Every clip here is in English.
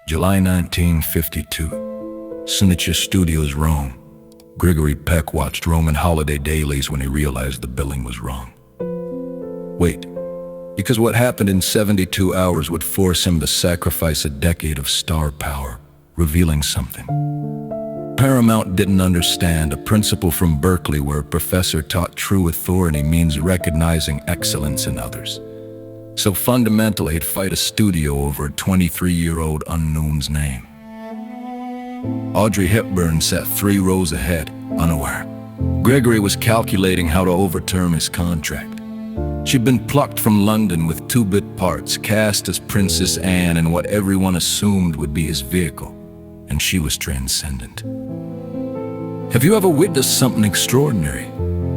July 1952. Signature Studios, Rome. Gregory Peck watched Roman holiday dailies when he realized the billing was wrong. Wait, because what happened in 72 hours would force him to sacrifice a decade of star power, revealing something. Paramount didn't understand a principle from Berkeley where a professor taught true authority means recognizing excellence in others. So fundamentally, he'd fight a studio over a 23-year-old unknown's name. Audrey Hepburn sat 3 rows ahead, unaware. Gregory was calculating how to overturn his contract. She'd been plucked from London with 2-bit parts, cast as Princess Anne in what everyone assumed would be his vehicle, and she was transcendent. Have you ever witnessed something extraordinary?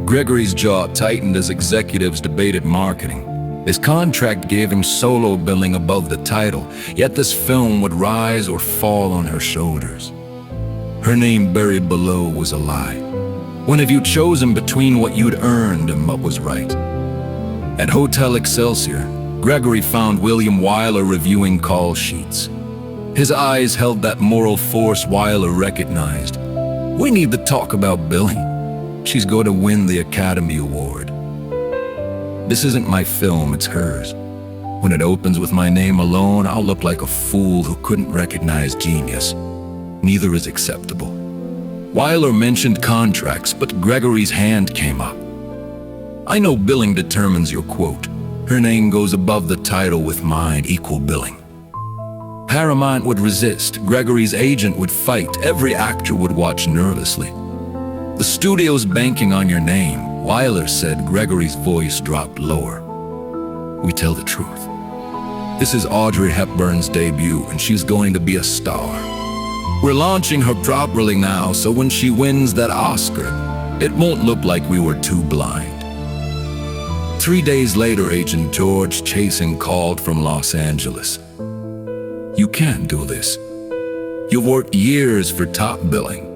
Gregory's jaw tightened as executives debated marketing. His contract gave him solo billing above the title, yet this film would rise or fall on her shoulders. Her name buried below was a lie. When have you chosen between what you'd earned and what was right? At Hotel Excelsior, Gregory found William Wyler reviewing call sheets. His eyes held that moral force Wyler recognized. We need to talk about billing. She's going to win the Academy Award. This isn't my film, it's hers. When it opens with my name alone, I'll look like a fool who couldn't recognize genius. Neither is acceptable. Wyler mentioned contracts, but Gregory's hand came up. I know billing determines your quote. Her name goes above the title with mine, equal billing. Paramount would resist, Gregory's agent would fight, every actor would watch nervously. The studio's banking on your name, Wyler said. Gregory's voice dropped lower. We tell the truth. This is Audrey Hepburn's debut, and she's going to be a star. We're launching her properly now, so when she wins that Oscar, it won't look like we were too blind. 3 days later, Agent George Chasen called from Los Angeles. You can't do this. You've worked years for top billing.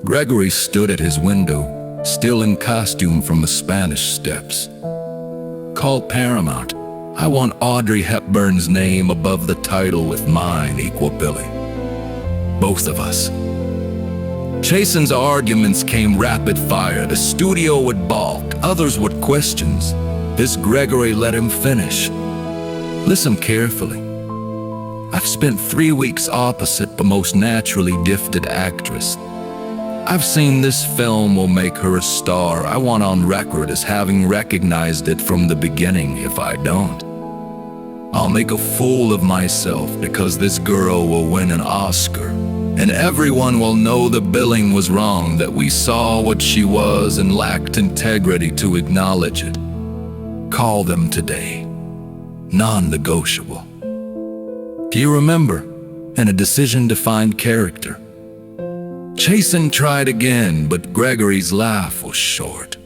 Gregory stood at his window, still in costume from the Spanish Steps. Call Paramount. I want Audrey Hepburn's name above the title with mine, equal billing. Both of us. Chasen's arguments came rapid fire. The studio would balk, others would questions. This Gregory let him finish. Listen carefully. I've spent 3 weeks opposite the most naturally gifted actress. I've seen this film will make her a star. I want on record as having recognized it from the beginning. If I don't, I'll make a fool of myself because this girl will win an Oscar. And everyone will know the billing was wrong, that we saw what she was and lacked integrity to acknowledge it. Call them today. Non-negotiable. Do you remember? And a decision-defined character. Chasen tried again, but Gregory's laugh was short.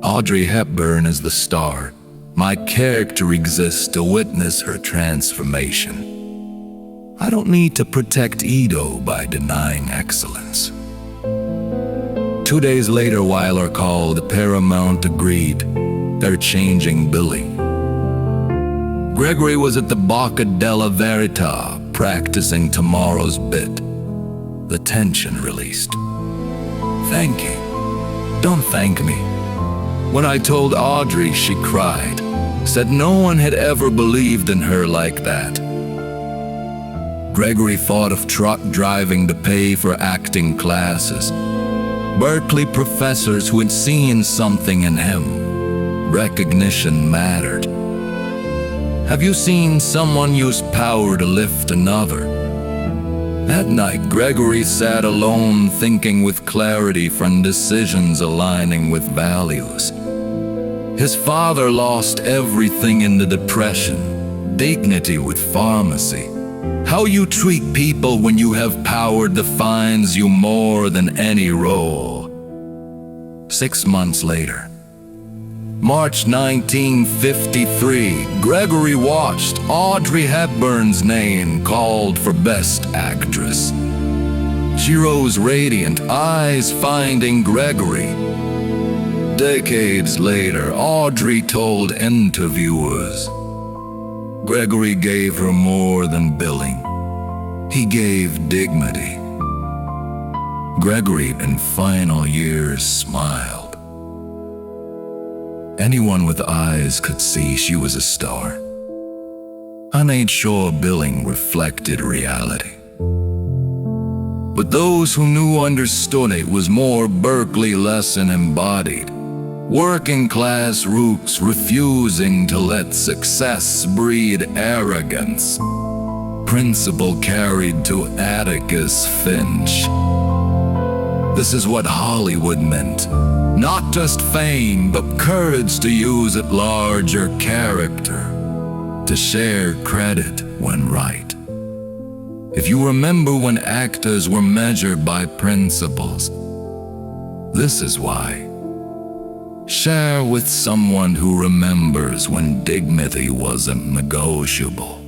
Audrey Hepburn is the star. My character exists to witness her transformation. I don't need to protect Edo by denying excellence. 2 days later, Wyler called. Paramount agreed. They're changing billing. Gregory was at the Bocca della Verità, practicing tomorrow's bit. The tension released. Thank you. Don't thank me. When I told Audrey, she cried, said no one had ever believed in her like that. Gregory thought of truck driving to pay for acting classes. Berkeley professors who had seen something in him. Recognition mattered. Have you seen someone use power to lift another? That night, Gregory sat alone, thinking with clarity from decisions aligning with values. His father lost everything in the Depression, dignity with pharmacy. How you treat people when you have power defines you more than any role. 6 months later, March 1953, Gregory watched Audrey Hepburn's name called for Best Actress. She rose radiant, eyes finding Gregory. Decades later, Audrey told interviewers, Gregory gave her more than billing. He gave dignity. Gregory, in final years, smiled. Anyone with eyes could see she was a star. I ain't sure billing reflected reality. But those who knew understood it was more Berkeley lesson embodied. Working class roots refusing to let success breed arrogance. Principle carried to Atticus Finch. This is what Hollywood meant. Not just fame, but courage to use it larger character. To share credit when right. If you remember when actors were measured by principles, this is why. Share with someone who remembers when dignity wasn't negotiable.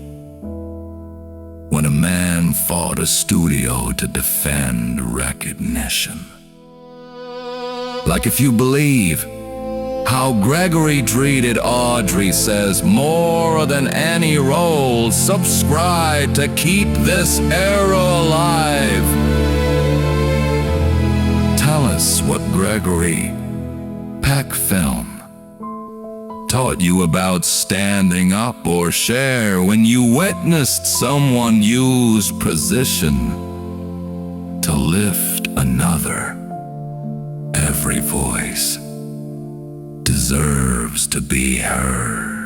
When a man fought a studio to defend recognition. Like if you believe how Gregory treated Audrey says more than any role, subscribe to keep this era alive. Tell us what Gregory Peck film taught you about standing up, or share when you witnessed someone use position to lift another. Every voice deserves to be heard.